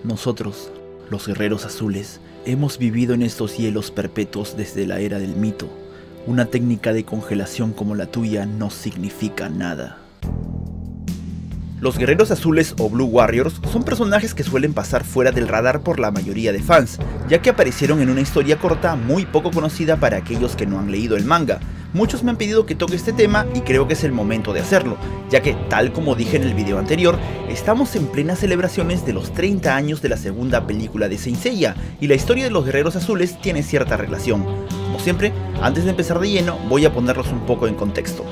Nosotros, los guerreros azules, hemos vivido en estos hielos perpetuos desde la era del mito. Una técnica de congelación como la tuya no significa nada. Los guerreros azules o Blue Warriors son personajes que suelen pasar fuera del radar por la mayoría de fans, ya que aparecieron en una historia corta muy poco conocida para aquellos que no han leído el manga. Muchos me han pedido que toque este tema y creo que es el momento de hacerlo, ya que, tal como dije en el video anterior, estamos en plenas celebraciones de los 30 años de la segunda película de Saint Seiya, y la historia de los guerreros azules tiene cierta relación. Como siempre, antes de empezar de lleno, voy a ponerlos un poco en contexto.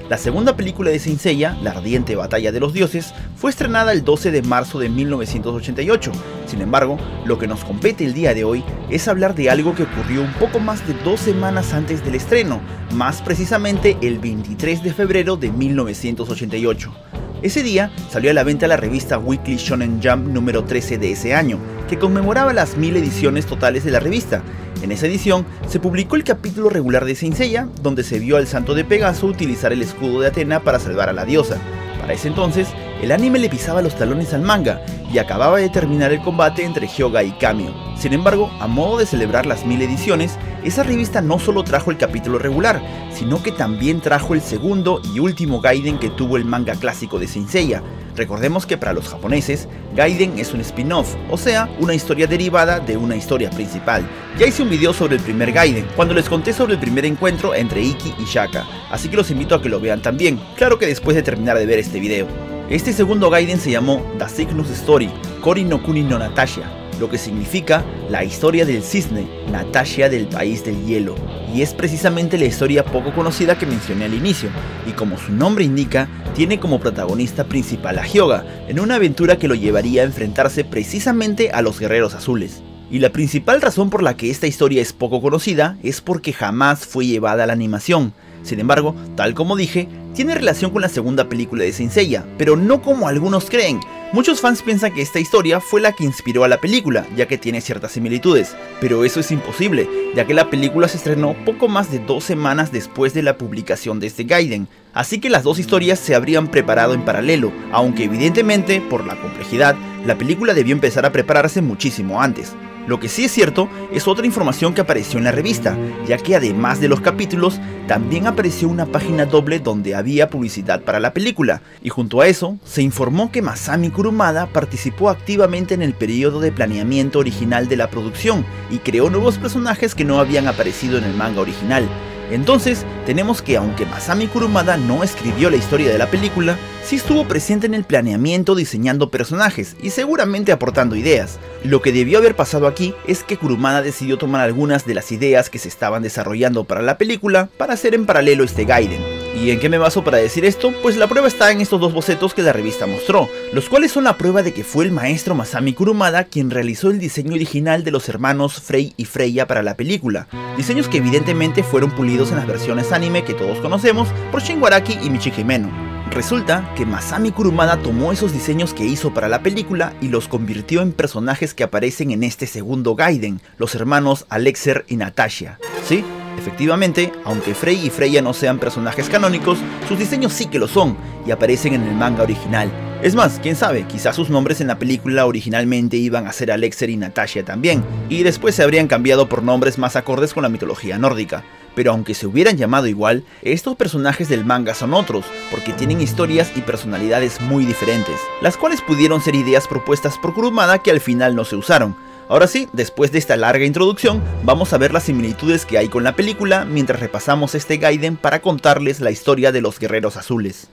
La segunda película de Saint Seiya, La ardiente batalla de los dioses, fue estrenada el 12 de marzo de 1988. Sin embargo, lo que nos compete el día de hoy es hablar de algo que ocurrió un poco más de 2 semanas antes del estreno, más precisamente el 23 de febrero de 1988. Ese día salió a la venta la revista Weekly Shonen Jump número 13 de ese año, que conmemoraba las 1000 ediciones totales de la revista. En esa edición se publicó el capítulo regular de Saint Seiya, donde se vio al santo de Pegaso utilizar el escudo de Atena para salvar a la diosa. Para ese entonces, el anime le pisaba los talones al manga, y acababa de terminar el combate entre Hyuga y Kamio. Sin embargo, a modo de celebrar las 1000 ediciones, esa revista no solo trajo el capítulo regular, sino que también trajo el segundo y último Gaiden que tuvo el manga clásico de Saint Seiya. Recordemos que para los japoneses, Gaiden es un spin-off, o sea, una historia derivada de una historia principal. Ya hice un video sobre el primer Gaiden, cuando les conté sobre el primer encuentro entre Ikki y Shaka, así que los invito a que lo vean también, claro que después de terminar de ver este video. Este segundo Gaiden se llamó The Cygnus Story, Kori no Kuni no Natasha, lo que significa la historia del cisne, Natasha del país del hielo, y es precisamente la historia poco conocida que mencioné al inicio, y como su nombre indica, tiene como protagonista principal a Hyuga, en una aventura que lo llevaría a enfrentarse precisamente a los guerreros azules. Y la principal razón por la que esta historia es poco conocida es porque jamás fue llevada a la animación. Sin embargo, tal como dije, tiene relación con la segunda película de Saint Seiya, pero no como algunos creen. Muchos fans piensan que esta historia fue la que inspiró a la película, ya que tiene ciertas similitudes, pero eso es imposible, ya que la película se estrenó poco más de 2 semanas después de la publicación de este Gaiden, así que las dos historias se habrían preparado en paralelo, aunque evidentemente, por la complejidad, la película debió empezar a prepararse muchísimo antes. Lo que sí es cierto es otra información que apareció en la revista, ya que además de los capítulos, también apareció una página doble donde había publicidad para la película, y junto a eso, se informó que Masami Kurumada participó activamente en el periodo de planeamiento original de la producción, y creó nuevos personajes que no habían aparecido en el manga original. Entonces, tenemos que aunque Masami Kurumada no escribió la historia de la película, sí estuvo presente en el planeamiento diseñando personajes y seguramente aportando ideas. Lo que debió haber pasado aquí es que Kurumada decidió tomar algunas de las ideas que se estaban desarrollando para la película para hacer en paralelo este Gaiden. ¿Y en qué me baso para decir esto? Pues la prueba está en estos dos bocetos que la revista mostró, los cuales son la prueba de que fue el maestro Masami Kurumada quien realizó el diseño original de los hermanos Frey y Freya para la película, diseños que evidentemente fueron pulidos en las versiones anime que todos conocemos por Shin Araki y Michi Himeno. Resulta que Masami Kurumada tomó esos diseños que hizo para la película y los convirtió en personajes que aparecen en este segundo Gaiden, los hermanos Alexer y Natasha. ¿Sí? Efectivamente, aunque Frey y Freya no sean personajes canónicos, sus diseños sí que lo son, y aparecen en el manga original. Es más, quién sabe, quizás sus nombres en la película originalmente iban a ser Alexer y Natasha también, y después se habrían cambiado por nombres más acordes con la mitología nórdica. Pero aunque se hubieran llamado igual, estos personajes del manga son otros, porque tienen historias y personalidades muy diferentes, las cuales pudieron ser ideas propuestas por Kurumada que al final no se usaron. Ahora sí, después de esta larga introducción, vamos a ver las similitudes que hay con la película mientras repasamos este Gaiden para contarles la historia de los guerreros azules.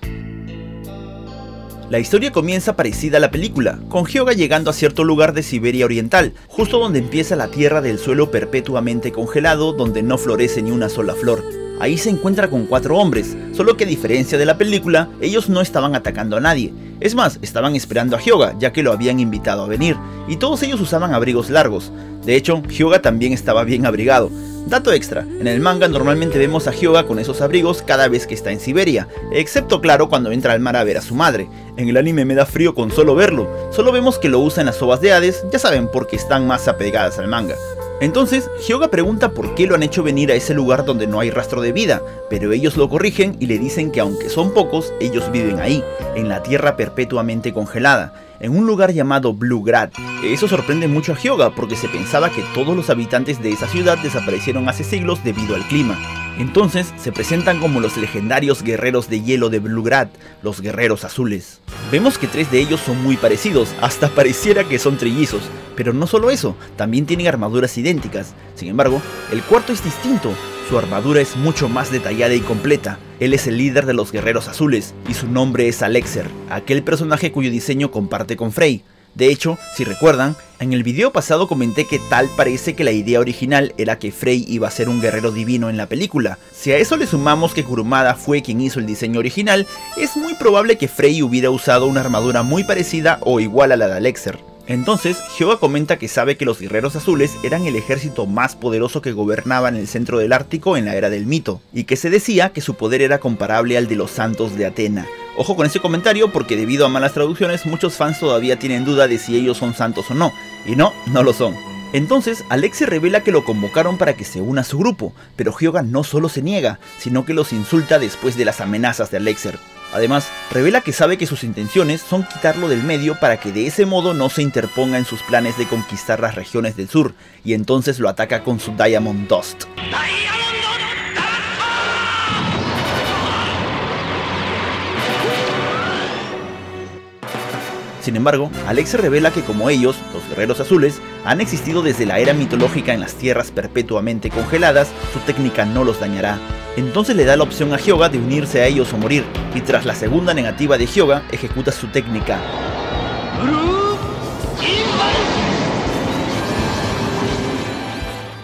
La historia comienza parecida a la película, con Hyuga llegando a cierto lugar de Siberia Oriental, justo donde empieza la tierra del suelo perpetuamente congelado donde no florece ni una sola flor. Ahí se encuentra con 4 hombres, solo que a diferencia de la película, ellos no estaban atacando a nadie. Es más, estaban esperando a Hyuga, ya que lo habían invitado a venir, y todos ellos usaban abrigos largos. De hecho, Hyuga también estaba bien abrigado. Dato extra, en el manga normalmente vemos a Hyuga con esos abrigos cada vez que está en Siberia, excepto claro cuando entra al mar a ver a su madre. En el anime me da frío con solo verlo, solo vemos que lo usa en las ovas de Hades, ya saben porque están más apegadas al manga. Entonces, Hyuga pregunta por qué lo han hecho venir a ese lugar donde no hay rastro de vida, pero ellos lo corrigen y le dicen que aunque son pocos, ellos viven ahí, en la tierra perpetuamente congelada, en un lugar llamado Blue Grad. Eso sorprende mucho a Hyuga porque se pensaba que todos los habitantes de esa ciudad desaparecieron hace siglos debido al clima. Entonces se presentan como los legendarios guerreros de hielo de Blue Grad, los guerreros azules. Vemos que 3 de ellos son muy parecidos, hasta pareciera que son trillizos, pero no solo eso, también tienen armaduras idénticas. Sin embargo, el cuarto es distinto. Su armadura es mucho más detallada y completa. Él es el líder de los guerreros azules, y su nombre es Alexer, aquel personaje cuyo diseño comparte con Frey. De hecho, si recuerdan, en el video pasado comenté que tal parece que la idea original era que Frey iba a ser un guerrero divino en la película. Si a eso le sumamos que Kurumada fue quien hizo el diseño original, es muy probable que Frey hubiera usado una armadura muy parecida o igual a la de Alexer. Entonces, Hyuga comenta que sabe que los guerreros azules eran el ejército más poderoso que gobernaba en el centro del Ártico en la era del mito, y que se decía que su poder era comparable al de los santos de Atena. Ojo con ese comentario porque debido a malas traducciones muchos fans todavía tienen duda de si ellos son santos o no, y no lo son. Entonces, Alexer revela que lo convocaron para que se una a su grupo, pero Hyuga no solo se niega, sino que los insulta después de las amenazas de Alexer. Además, revela que sabe que sus intenciones son quitarlo del medio para que de ese modo no se interponga en sus planes de conquistar las regiones del sur, y entonces lo ataca con su Diamond Dust. Sin embargo, Alexer revela que como ellos, los guerreros azules, han existido desde la era mitológica en las tierras perpetuamente congeladas, su técnica no los dañará. Entonces le da la opción a Hyuga de unirse a ellos o morir, y tras la segunda negativa de Hyuga, ejecuta su técnica.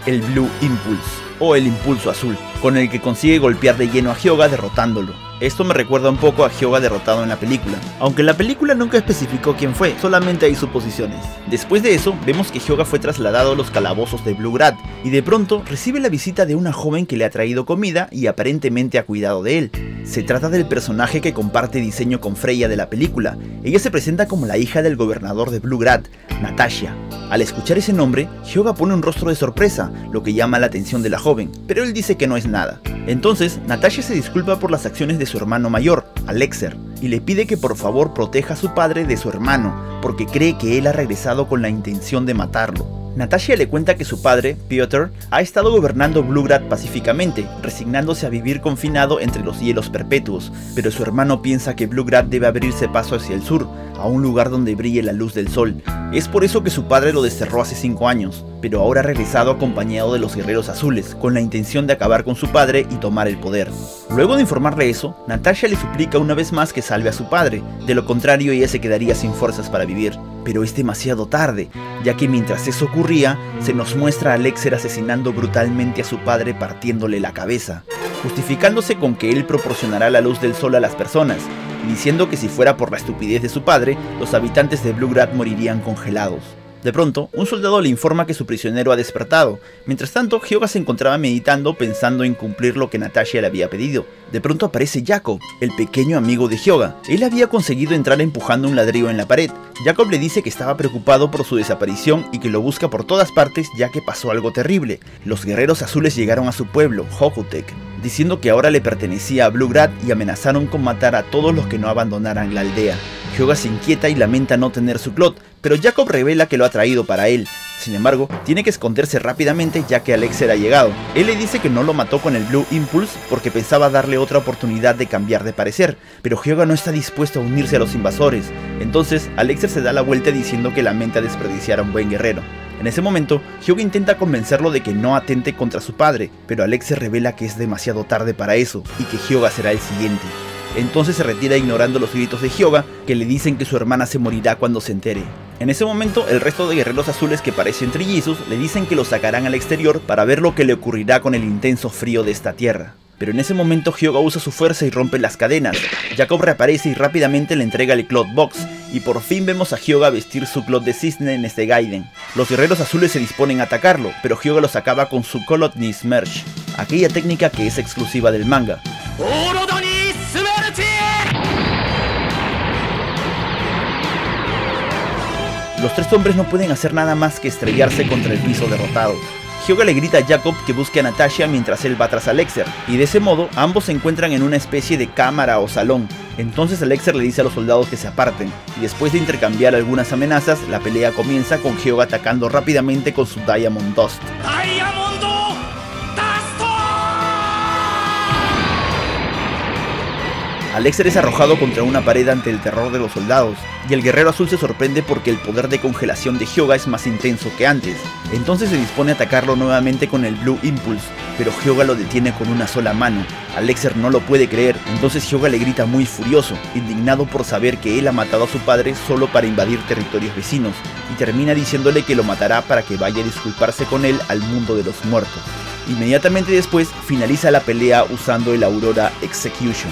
El Blue Impulse, o el Impulso Azul, con el que consigue golpear de lleno a Hyuga derrotándolo. Esto me recuerda un poco a Hyuga derrotado en la película, aunque la película nunca especificó quién fue, solamente hay suposiciones. Después de eso, vemos que Hyuga fue trasladado a los calabozos de Blue Grad, y de pronto recibe la visita de una joven que le ha traído comida y aparentemente ha cuidado de él. Se trata del personaje que comparte diseño con Freya de la película. Ella se presenta como la hija del gobernador de Blue Grad, Natasha. Al escuchar ese nombre, Hyuga pone un rostro de sorpresa, lo que llama la atención de la joven, pero él dice que no es nada. Entonces, Natasha se disculpa por las acciones de su hermano mayor, Alexer, y le pide que por favor proteja a su padre de su hermano, porque cree que él ha regresado con la intención de matarlo. Natasha le cuenta que su padre, Piotr, ha estado gobernando Blue Grad pacíficamente, resignándose a vivir confinado entre los hielos perpetuos, pero su hermano piensa que Blue Grad debe abrirse paso hacia el sur, a un lugar donde brille la luz del sol. Es por eso que su padre lo desterró hace 5 años, pero ahora ha regresado acompañado de los guerreros azules, con la intención de acabar con su padre y tomar el poder. Luego de informarle eso, Natasha le suplica una vez más que salve a su padre, de lo contrario ella se quedaría sin fuerzas para vivir. Pero es demasiado tarde, ya que mientras eso ocurría, se nos muestra a Alexer asesinando brutalmente a su padre partiéndole la cabeza, justificándose con que él proporcionará la luz del sol a las personas, y diciendo que si fuera por la estupidez de su padre, los habitantes de Blue Grad morirían congelados. De pronto, un soldado le informa que su prisionero ha despertado. Mientras tanto, Hyuga se encontraba meditando pensando en cumplir lo que Natasha le había pedido. De pronto aparece Jacob, el pequeño amigo de Hyuga. Él había conseguido entrar empujando un ladrillo en la pared. Jacob le dice que estaba preocupado por su desaparición y que lo busca por todas partes ya que pasó algo terrible. Los guerreros azules llegaron a su pueblo, Hokutek, diciendo que ahora le pertenecía a Blue Grad y amenazaron con matar a todos los que no abandonaran la aldea. Hyuga se inquieta y lamenta no tener su clot, pero Jacob revela que lo ha traído para él. Sin embargo, tiene que esconderse rápidamente ya que Alexer ha llegado. Él le dice que no lo mató con el Blue Impulse porque pensaba darle otra oportunidad de cambiar de parecer, pero Hyuga no está dispuesto a unirse a los invasores. Entonces, Alexer se da la vuelta diciendo que lamenta desperdiciar a un buen guerrero. En ese momento, Hyuga intenta convencerlo de que no atente contra su padre, pero Alexer revela que es demasiado tarde para eso y que Hyuga será el siguiente. Entonces se retira ignorando los gritos de Hyuga, que le dicen que su hermana se morirá cuando se entere. En ese momento, el resto de guerreros azules que parecen trillizos le dicen que lo sacarán al exterior para ver lo que le ocurrirá con el intenso frío de esta tierra. Pero en ese momento Hyuga usa su fuerza y rompe las cadenas. Jacob reaparece y rápidamente le entrega el Cloth Box, y por fin vemos a Hyuga vestir su Cloth de cisne en este Gaiden. Los guerreros azules se disponen a atacarlo, pero Hyuga los acaba con su Kolotni Smersh, aquella técnica que es exclusiva del manga. Los tres hombres no pueden hacer nada más que estrellarse contra el piso derrotados. Hyuga le grita a Jacob que busque a Natasha mientras él va tras Alexer, y de ese modo ambos se encuentran en una especie de cámara o salón. Entonces Alexer le dice a los soldados que se aparten, y después de intercambiar algunas amenazas, la pelea comienza con Hyuga atacando rápidamente con su Diamond Dust. Alexer es arrojado contra una pared ante el terror de los soldados, y el guerrero azul se sorprende porque el poder de congelación de Hyuga es más intenso que antes. Entonces se dispone a atacarlo nuevamente con el Blue Impulse, pero Hyuga lo detiene con una sola mano. Alexer no lo puede creer, entonces Hyuga le grita muy furioso, indignado por saber que él ha matado a su padre solo para invadir territorios vecinos, y termina diciéndole que lo matará para que vaya a disculparse con él al mundo de los muertos. Inmediatamente después finaliza la pelea usando el Aurora Execution.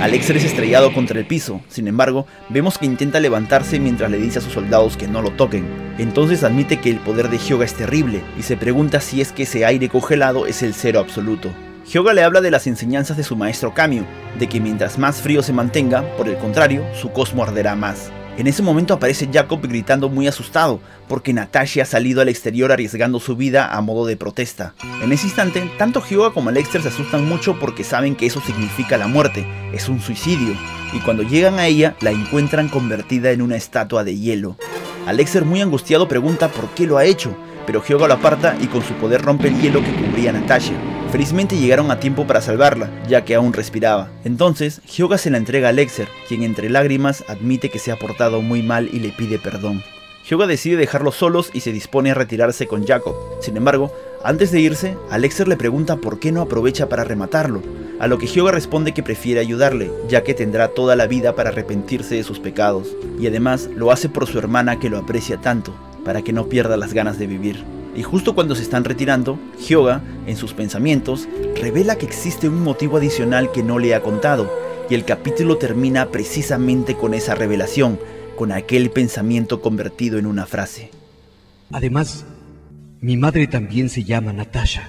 Alexer es estrellado contra el piso, sin embargo, vemos que intenta levantarse mientras le dice a sus soldados que no lo toquen. Entonces admite que el poder de Hyuga es terrible, y se pregunta si es que ese aire congelado es el cero absoluto. Hyuga le habla de las enseñanzas de su maestro Kamio, de que mientras más frío se mantenga, por el contrario, su cosmo arderá más. En ese momento aparece Jacob gritando muy asustado, porque Natasha ha salido al exterior arriesgando su vida a modo de protesta. En ese instante, tanto Hyuga como Alexer se asustan mucho porque saben que eso significa la muerte, es un suicidio, y cuando llegan a ella, la encuentran convertida en una estatua de hielo. Alexer, muy angustiado, pregunta por qué lo ha hecho, pero Hyuga lo aparta y con su poder rompe el hielo que cubría a Natasha. Felizmente llegaron a tiempo para salvarla, ya que aún respiraba. Entonces, Hyuga se la entrega a Alexer, quien entre lágrimas admite que se ha portado muy mal y le pide perdón. Hyuga decide dejarlos solos y se dispone a retirarse con Jacob. Sin embargo, antes de irse, Alexer le pregunta por qué no aprovecha para rematarlo, a lo que Hyuga responde que prefiere ayudarle, ya que tendrá toda la vida para arrepentirse de sus pecados, y además lo hace por su hermana que lo aprecia tanto, para que no pierda las ganas de vivir. Y justo cuando se están retirando, Hyuga, en sus pensamientos, revela que existe un motivo adicional que no le ha contado, y el capítulo termina precisamente con esa revelación, con aquel pensamiento convertido en una frase. Además, mi madre también se llama Natasha.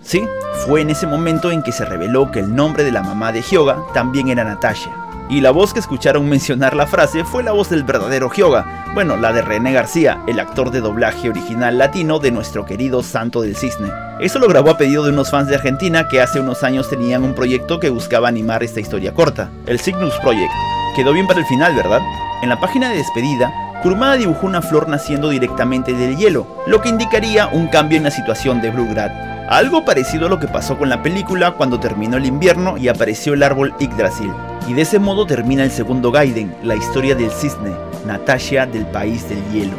Sí, fue en ese momento en que se reveló que el nombre de la mamá de Hyuga también era Natasha. Y la voz que escucharon mencionar la frase fue la voz del verdadero Hyuga, bueno, la de René García, el actor de doblaje original latino de nuestro querido Santo del Cisne. Eso lo grabó a pedido de unos fans de Argentina que hace unos años tenían un proyecto que buscaba animar esta historia corta, el Cygnus Project. Quedó bien para el final, ¿verdad? En la página de despedida, Kurumada dibujó una flor naciendo directamente del hielo, lo que indicaría un cambio en la situación de Blue Grad. Algo parecido a lo que pasó con la película cuando terminó el invierno y apareció el árbol Yggdrasil. Y de ese modo termina el segundo Gaiden, la historia del cisne, Natasha del país del hielo.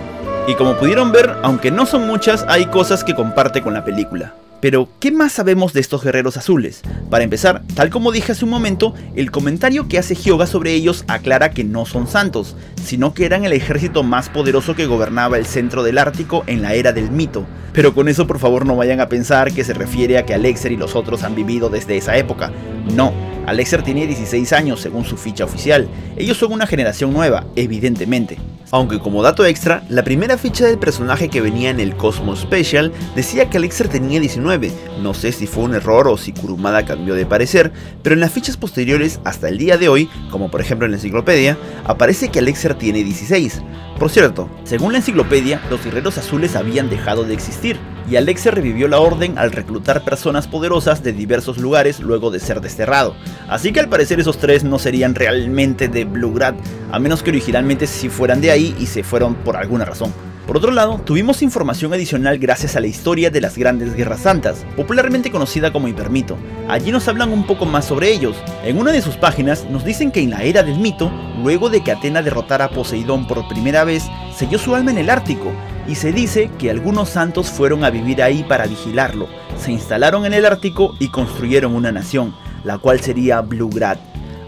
Y como pudieron ver, aunque no son muchas, hay cosas que comparte con la película. Pero, ¿qué más sabemos de estos guerreros azules? Para empezar, tal como dije hace un momento, el comentario que hace Hyuga sobre ellos aclara que no son santos, sino que eran el ejército más poderoso que gobernaba el centro del Ártico en la era del mito. Pero con eso por favor no vayan a pensar que se refiere a que Alexer y los otros han vivido desde esa época. No, Alexer tiene 16 años según su ficha oficial, ellos son una generación nueva, evidentemente. Aunque como dato extra, la primera ficha del personaje que venía en el Cosmos Special decía que Alexer tenía 19, no sé si fue un error o si Kurumada cambió de parecer, pero en las fichas posteriores hasta el día de hoy, como por ejemplo en la enciclopedia, aparece que Alexer tiene 16. Por cierto, según la enciclopedia, los guerreros azules habían dejado de existir, y Alexer revivió la orden al reclutar personas poderosas de diversos lugares luego de ser desterrado. Así que al parecer esos tres no serían realmente de Blue Grad, a menos que originalmente sí fueran de ahí y se fueron por alguna razón. Por otro lado, tuvimos información adicional gracias a la historia de las Grandes Guerras Santas, popularmente conocida como Hipermito. Allí nos hablan un poco más sobre ellos. En una de sus páginas nos dicen que en la era del mito, luego de que Atena derrotara a Poseidón por primera vez, selló su alma en el Ártico, y se dice que algunos santos fueron a vivir ahí para vigilarlo, se instalaron en el Ártico y construyeron una nación, la cual sería Blue Grad.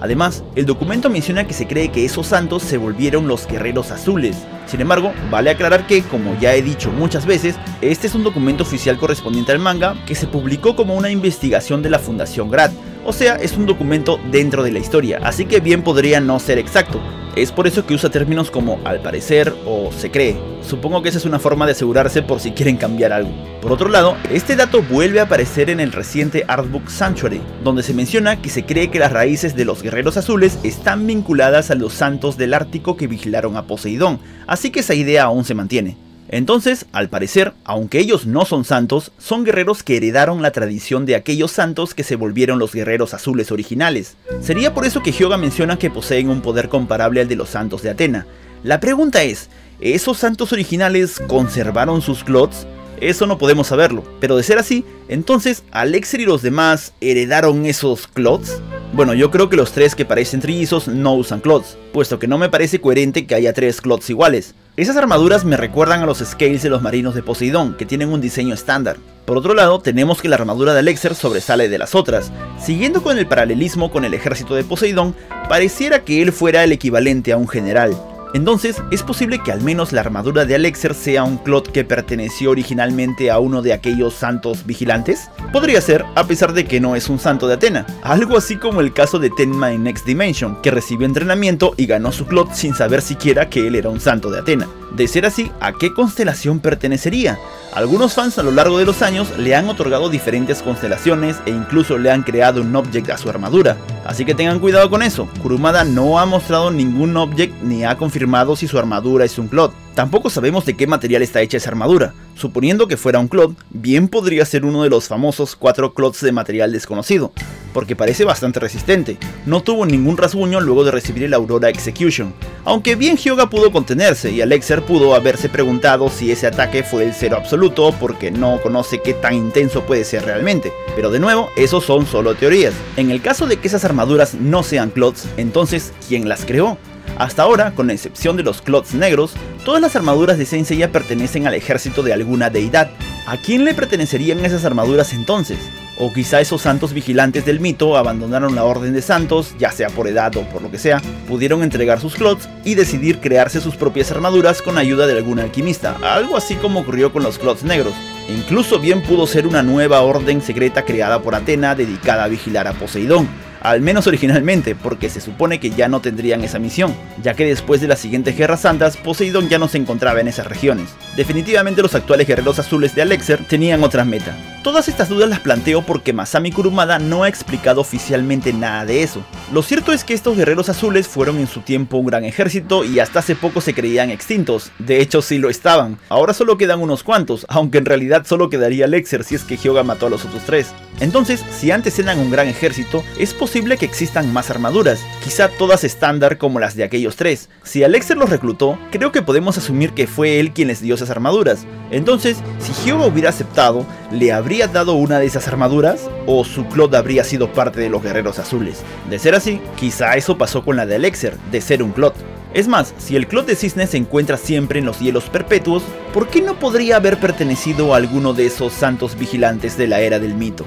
Además, el documento menciona que se cree que esos santos se volvieron los guerreros azules. Sin embargo, vale aclarar que, como ya he dicho muchas veces, este es un documento oficial correspondiente al manga que se publicó como una investigación de la Fundación Grad, o sea, es un documento dentro de la historia, así que bien podría no ser exacto. Es por eso que usa términos como al parecer o se cree. Supongo que esa es una forma de asegurarse por si quieren cambiar algo. Por otro lado, este dato vuelve a aparecer en el reciente Artbook Sanctuary, donde se menciona que se cree que las raíces de los guerreros azules están vinculadas a los santos del Ártico que vigilaron a Poseidón, así que esa idea aún se mantiene. Entonces, al parecer, aunque ellos no son santos, son guerreros que heredaron la tradición de aquellos santos que se volvieron los guerreros azules originales. Sería por eso que Hyuga menciona que poseen un poder comparable al de los santos de Atena. La pregunta es, ¿esos santos originales conservaron sus clots? Eso no podemos saberlo, pero de ser así, entonces Alexer y los demás heredaron esos clots. Bueno, yo creo que los tres que parecen trillizos no usan clots, puesto que no me parece coherente que haya tres clots iguales. Esas armaduras me recuerdan a los scales de los marinos de Poseidón, que tienen un diseño estándar. Por otro lado, tenemos que la armadura de Alexer sobresale de las otras. Siguiendo con el paralelismo con el ejército de Poseidón, pareciera que él fuera el equivalente a un general. Entonces, ¿es posible que al menos la armadura de Alexer sea un clot que perteneció originalmente a uno de aquellos santos vigilantes? Podría ser, a pesar de que no es un santo de Atena. Algo así como el caso de Tenma en Next Dimension, que recibió entrenamiento y ganó su clot sin saber siquiera que él era un santo de Atena. De ser así, ¿a qué constelación pertenecería? Algunos fans a lo largo de los años le han otorgado diferentes constelaciones e incluso le han creado un object a su armadura. Así que tengan cuidado con eso, Kurumada no ha mostrado ningún object ni ha confirmado si su armadura es un clot. Tampoco sabemos de qué material está hecha esa armadura. Suponiendo que fuera un clot, bien podría ser uno de los famosos 4 clots de material desconocido, porque parece bastante resistente. No tuvo ningún rasguño luego de recibir el Aurora Execution, aunque bien Hyuga pudo contenerse y Alexer pudo haberse preguntado si ese ataque fue el cero absoluto porque no conoce qué tan intenso puede ser realmente. Pero de nuevo, esos son solo teorías. En el caso de que esas armaduras no sean clots, entonces, ¿quién las creó? Hasta ahora, con la excepción de los clots negros, todas las armaduras de Saint Seiya pertenecen al ejército de alguna deidad. ¿A quién le pertenecerían esas armaduras entonces? O quizá esos santos vigilantes del mito abandonaron la orden de santos, ya sea por edad o por lo que sea, pudieron entregar sus clots y decidir crearse sus propias armaduras con ayuda de algún alquimista, algo así como ocurrió con los clots negros. Incluso bien pudo ser una nueva orden secreta creada por Atena dedicada a vigilar a Poseidón. Al menos originalmente, porque se supone que ya no tendrían esa misión, ya que después de las siguientes guerras santas, Poseidón ya no se encontraba en esas regiones. Definitivamente los actuales guerreros azules de Alexer tenían otra meta. Todas estas dudas las planteo porque Masami Kurumada no ha explicado oficialmente nada de eso. Lo cierto es que estos guerreros azules fueron en su tiempo un gran ejército y hasta hace poco se creían extintos, de hecho sí lo estaban. Ahora solo quedan unos cuantos, aunque en realidad solo quedaría Alexer si es que Hyuga mató a los otros tres. Entonces, si antes eran un gran ejército, es posible que existan más armaduras, quizá todas estándar como las de aquellos tres. Si Alexer los reclutó, creo que podemos asumir que fue él quien les dio esas armaduras. Entonces, si Hyuga hubiera aceptado, ¿le habría dado una de esas armaduras? ¿O su clot habría sido parte de los guerreros azules? De ser así, quizá eso pasó con la de Alexer, de ser un clot. Es más, si el clot de cisne se encuentra siempre en los hielos perpetuos, ¿por qué no podría haber pertenecido a alguno de esos santos vigilantes de la era del mito?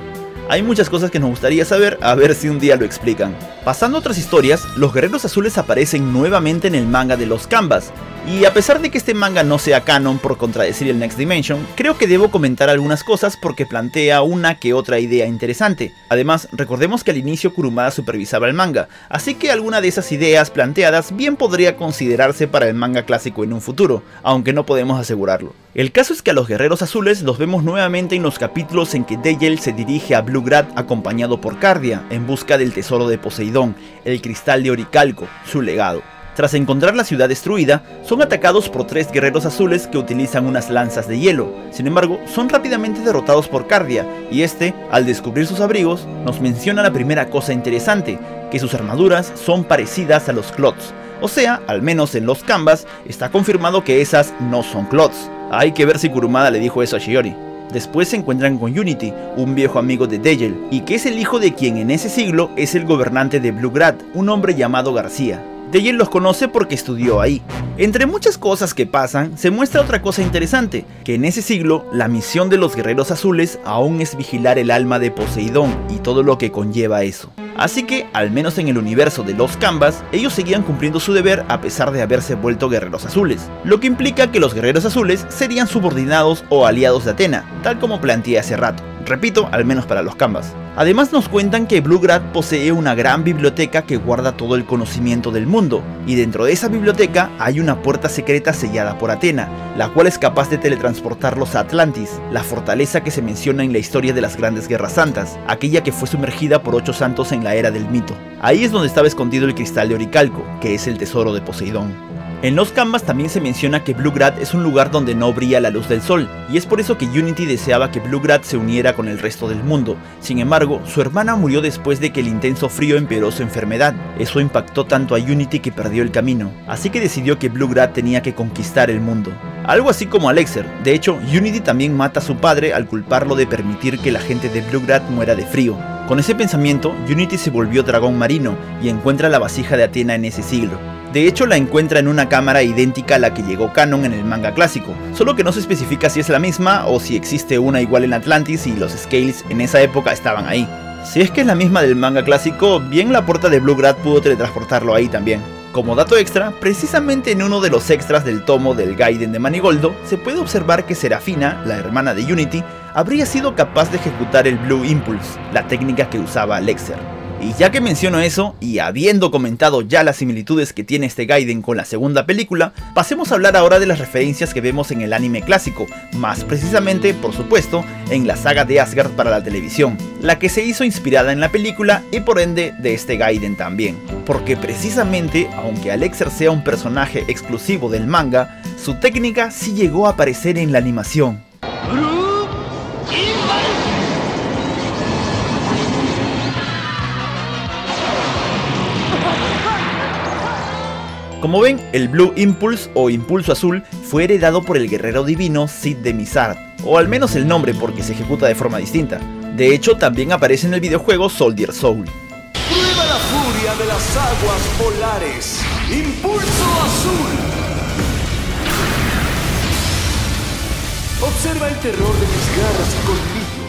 Hay muchas cosas que nos gustaría saber, a ver si un día lo explican. Pasando a otras historias, los guerreros azules aparecen nuevamente en el manga de los Canvas, y a pesar de que este manga no sea canon por contradecir el Next Dimension, creo que debo comentar algunas cosas porque plantea una que otra idea interesante. Además, recordemos que al inicio Kurumada supervisaba el manga, así que alguna de esas ideas planteadas bien podría considerarse para el manga clásico en un futuro, aunque no podemos asegurarlo. El caso es que a los guerreros azules los vemos nuevamente en los capítulos en que Degel se dirige a Bluegrad acompañado por Cardia en busca del tesoro de Poseidón, el cristal de Oricalco, su legado. Tras encontrar la ciudad destruida, son atacados por 3 guerreros azules que utilizan unas lanzas de hielo. Sin embargo, son rápidamente derrotados por Cardia, y este, al descubrir sus abrigos, nos menciona la primera cosa interesante, que sus armaduras son parecidas a los clots. O sea, al menos en los Canvas, está confirmado que esas no son clots. Hay que ver si Kurumada le dijo eso a Shiori. Después se encuentran con Unity, un viejo amigo de Degel, y que es el hijo de quien en ese siglo es el gobernante de Bluegrad, un hombre llamado García. Degel los conoce porque estudió ahí. Entre muchas cosas que pasan, se muestra otra cosa interesante, que en ese siglo, la misión de los guerreros azules aún es vigilar el alma de Poseidón y todo lo que conlleva eso. Así que, al menos en el universo de los Canvas, ellos seguían cumpliendo su deber a pesar de haberse vuelto guerreros azules, lo que implica que los guerreros azules serían subordinados o aliados de Atena, tal como planteé hace rato. repito, al menos para los canvas. Además nos cuentan que Bluegrad posee una gran biblioteca que guarda todo el conocimiento del mundo, y dentro de esa biblioteca hay una puerta secreta sellada por Athena, la cual es capaz de teletransportarlos a Atlantis, la fortaleza que se menciona en la historia de las grandes guerras santas, aquella que fue sumergida por 8 santos en la era del mito. Ahí es donde estaba escondido el cristal de Oricalco, que es el tesoro de Poseidón. En los canvas también se menciona que Bluegrad es un lugar donde no brilla la luz del sol, y es por eso que Unity deseaba que Bluegrad se uniera con el resto del mundo. Sin embargo, su hermana murió después de que el intenso frío empeoró su enfermedad. Eso impactó tanto a Unity que perdió el camino, así que decidió que Bluegrad tenía que conquistar el mundo. Algo así como Alexer. De hecho, Unity también mata a su padre al culparlo de permitir que la gente de Bluegrad muera de frío. Con ese pensamiento, Unity se volvió dragón marino y encuentra la vasija de Athena en ese siglo. De hecho, la encuentra en una cámara idéntica a la que llegó canon en el manga clásico, solo que no se especifica si es la misma o si existe una igual en Atlantis y los Scales en esa época estaban ahí. Si es que es la misma del manga clásico, bien la puerta de Bluegrad pudo teletransportarlo ahí también. Como dato extra, precisamente en uno de los extras del tomo del Gaiden de Manigoldo, se puede observar que Serafina, la hermana de Unity, habría sido capaz de ejecutar el Blue Impulse, la técnica que usaba Alexer. Y ya que menciono eso, y habiendo comentado ya las similitudes que tiene este Gaiden con la segunda película, pasemos a hablar ahora de las referencias que vemos en el anime clásico, más precisamente, por supuesto, en la saga de Asgard para la televisión, la que se hizo inspirada en la película y por ende de este Gaiden también, porque precisamente, aunque Alexer sea un personaje exclusivo del manga, su técnica sí llegó a aparecer en la animación. Como ven, el Blue Impulse o Impulso Azul fue heredado por el guerrero divino Cid de Mizard, o al menos el nombre porque se ejecuta de forma distinta. De hecho, también aparece en el videojuego Soldier Soul. Prueba la furia de las aguas polares. Impulso Azul. Observa el terror de mis garras y colmillos.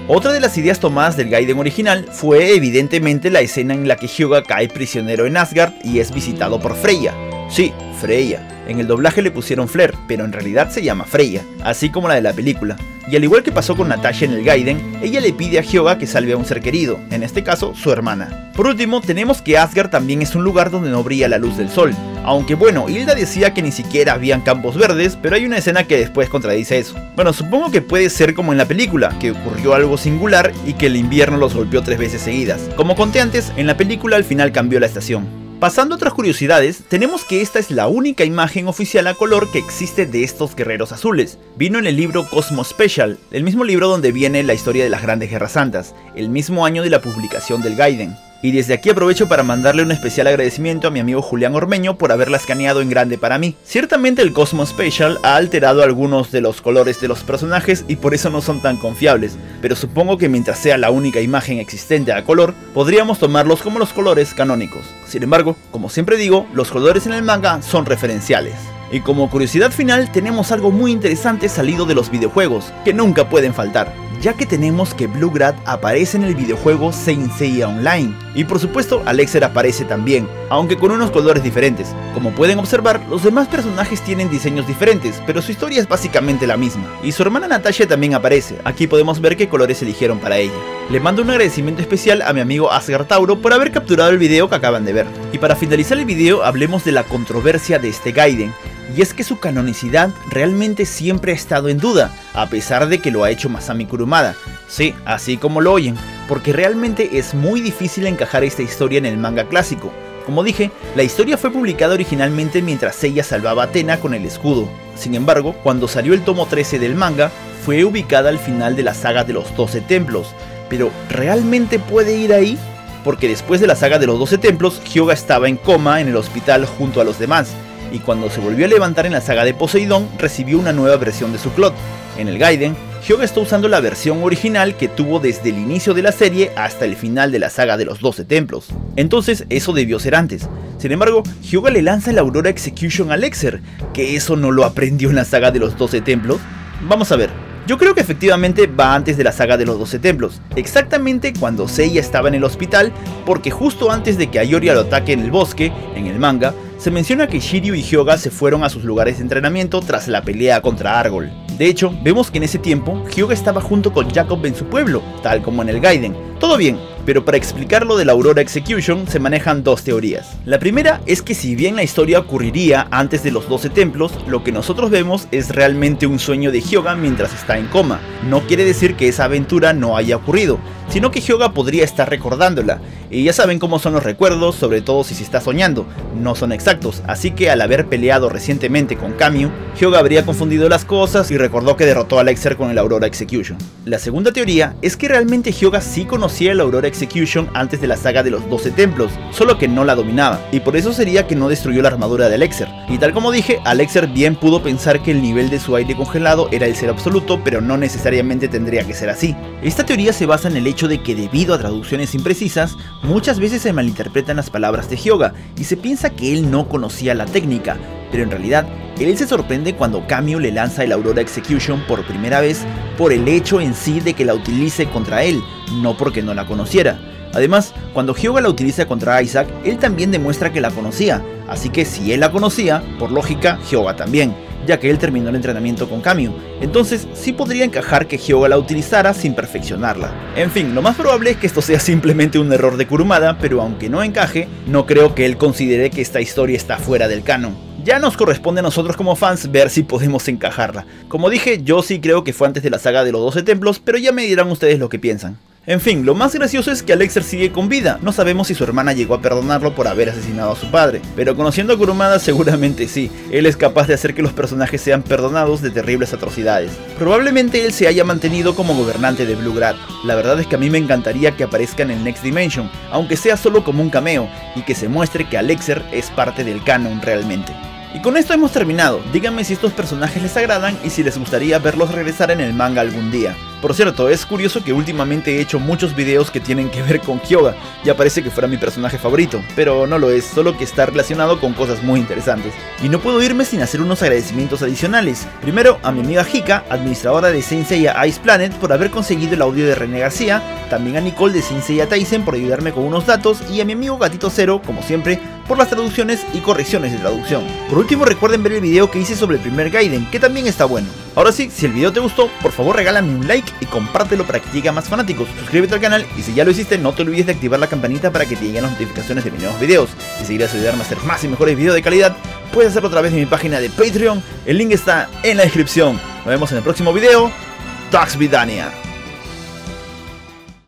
Otra de las ideas tomadas del Gaiden original fue evidentemente la escena en la que Hyuga cae prisionero en Asgard y es visitado por Freya. Sí, Freya. En el doblaje le pusieron Flair, pero en realidad se llama Freya, así como la de la película. Y al igual que pasó con Natasha en el Gaiden, ella le pide a Hyuga que salve a un ser querido, en este caso su hermana. Por último, tenemos que Asgard también es un lugar donde no brilla la luz del sol, aunque bueno, Hilda decía que ni siquiera habían campos verdes, pero hay una escena que después contradice eso. Bueno, supongo que puede ser como en la película, que ocurrió algo singular y que el invierno los golpeó 3 veces seguidas. Como conté antes, en la película al final cambió la estación. Pasando a otras curiosidades, tenemos que esta es la única imagen oficial a color que existe de estos guerreros azules. Vino en el libro Cosmo Special, el mismo libro donde viene la historia de las grandes guerras santas, el mismo año de la publicación del Gaiden. Y desde aquí aprovecho para mandarle un especial agradecimiento a mi amigo Julián Ormeño por haberla escaneado en grande para mí. Ciertamente el Cosmo Special ha alterado algunos de los colores de los personajes y por eso no son tan confiables, pero supongo que mientras sea la única imagen existente a color, podríamos tomarlos como los colores canónicos. Sin embargo, como siempre digo, los colores en el manga son referenciales. Y como curiosidad final, tenemos algo muy interesante salido de los videojuegos, que nunca pueden faltar, ya que tenemos que Bluegrad aparece en el videojuego Saint Seiya Online, y por supuesto Alexer aparece también, aunque con unos colores diferentes. Como pueden observar, los demás personajes tienen diseños diferentes, pero su historia es básicamente la misma, y su hermana Natasha también aparece. Aquí podemos ver qué colores eligieron para ella. Le mando un agradecimiento especial a mi amigo Asgard Tauro por haber capturado el video que acaban de ver. Y para finalizar el video, hablemos de la controversia de este Gaiden, y es que su canonicidad realmente siempre ha estado en duda, a pesar de que lo ha hecho Masami Kurumada. Sí, así como lo oyen, porque realmente es muy difícil encajar esta historia en el manga clásico. Como dije, la historia fue publicada originalmente mientras Seiya salvaba a Athena con el escudo. Sin embargo, cuando salió el tomo 13 del manga, fue ubicada al final de la saga de los 12 templos. Pero, ¿realmente puede ir ahí? Porque después de la saga de los 12 templos, Hyuga estaba en coma en el hospital junto a los demás, y cuando se volvió a levantar en la saga de Poseidón, recibió una nueva versión de su Clot. En el Gaiden, Hyuga está usando la versión original que tuvo desde el inicio de la serie hasta el final de la saga de los 12 templos. Entonces eso debió ser antes. Sin embargo, Hyuga le lanza el Aurora Execution a Alexer, que eso no lo aprendió en la saga de los 12 templos. Vamos a ver. Yo creo que efectivamente va antes de la saga de los 12 templos, exactamente cuando Seiya estaba en el hospital, porque justo antes de que a Ioria lo ataque en el bosque, en el manga, se menciona que Shiryu y Hyuga se fueron a sus lugares de entrenamiento tras la pelea contra Argol. De hecho, vemos que en ese tiempo, Hyuga estaba junto con Jacob en su pueblo, tal como en el Gaiden. Todo bien, pero para explicar lo de la Aurora Execution se manejan dos teorías. La primera es que si bien la historia ocurriría antes de los 12 templos, lo que nosotros vemos es realmente un sueño de Hyuga mientras está en coma. No quiere decir que esa aventura no haya ocurrido, sino que Hyuga podría estar recordándola. Y ya saben cómo son los recuerdos, sobre todo si se está soñando, no son exactos, así que al haber peleado recientemente con Kamyu, Hyuga habría confundido las cosas y recordó que derrotó a Lexer con el Aurora Execution. La segunda teoría es que realmente Hyuga sí conocía el Aurora Execution antes de la saga de los 12 templos, solo que no la dominaba, y por eso sería que no destruyó la armadura de Alexer. Y tal como dije, Alexer bien pudo pensar que el nivel de su aire congelado era el cero absoluto, pero no necesariamente tendría que ser así. Esta teoría se basa en el hecho de que debido a traducciones imprecisas, muchas veces se malinterpretan las palabras de Hyuga y se piensa que él no conocía la técnica, pero en realidad él se sorprende cuando Kamyu le lanza el Aurora Execution por primera vez por el hecho en sí de que la utilice contra él, no porque no la conociera. Además, cuando Hyuga la utiliza contra Isaac, él también demuestra que la conocía, así que si él la conocía, por lógica, Hyuga también, ya que él terminó el entrenamiento con Kamyu, entonces sí podría encajar que Hyuga la utilizara sin perfeccionarla. En fin, lo más probable es que esto sea simplemente un error de Kurumada, pero aunque no encaje, no creo que él considere que esta historia está fuera del canon. Ya nos corresponde a nosotros como fans ver si podemos encajarla. Como dije, yo sí creo que fue antes de la saga de los 12 templos, pero ya me dirán ustedes lo que piensan. En fin, lo más gracioso es que Alexer sigue con vida, no sabemos si su hermana llegó a perdonarlo por haber asesinado a su padre, pero conociendo a Kurumada seguramente sí, él es capaz de hacer que los personajes sean perdonados de terribles atrocidades. Probablemente él se haya mantenido como gobernante de Blue Grad. La verdad es que a mí me encantaría que aparezca en el Next Dimension, aunque sea solo como un cameo, y que se muestre que Alexer es parte del canon realmente. Y con esto hemos terminado. Díganme si estos personajes les agradan y si les gustaría verlos regresar en el manga algún día. Por cierto, es curioso que últimamente he hecho muchos videos que tienen que ver con Hyuga. Ya parece que fuera mi personaje favorito, pero no lo es, solo que está relacionado con cosas muy interesantes. Y no puedo irme sin hacer unos agradecimientos adicionales. Primero a mi amiga Hika, administradora de Saint Seiya Ice Planet, por haber conseguido el audio de René García, también a Nicole de Saint Seiya Taisen por ayudarme con unos datos, y a mi amigo Gatito Cero, como siempre, por las traducciones y correcciones de traducción. Por último, recuerden ver el video que hice sobre el primer Gaiden, que también está bueno. Ahora sí, si el video te gustó, por favor regálame un like y compártelo para que llegue a más fanáticos. Suscríbete al canal y si ya lo hiciste, no te olvides de activar la campanita para que te lleguen las notificaciones de mis nuevos videos. Y si quieres ayudarme a hacer más y mejores videos de calidad, puedes hacerlo a través de mi página de Patreon. El link está en la descripción. Nos vemos en el próximo video. Dax Vidania.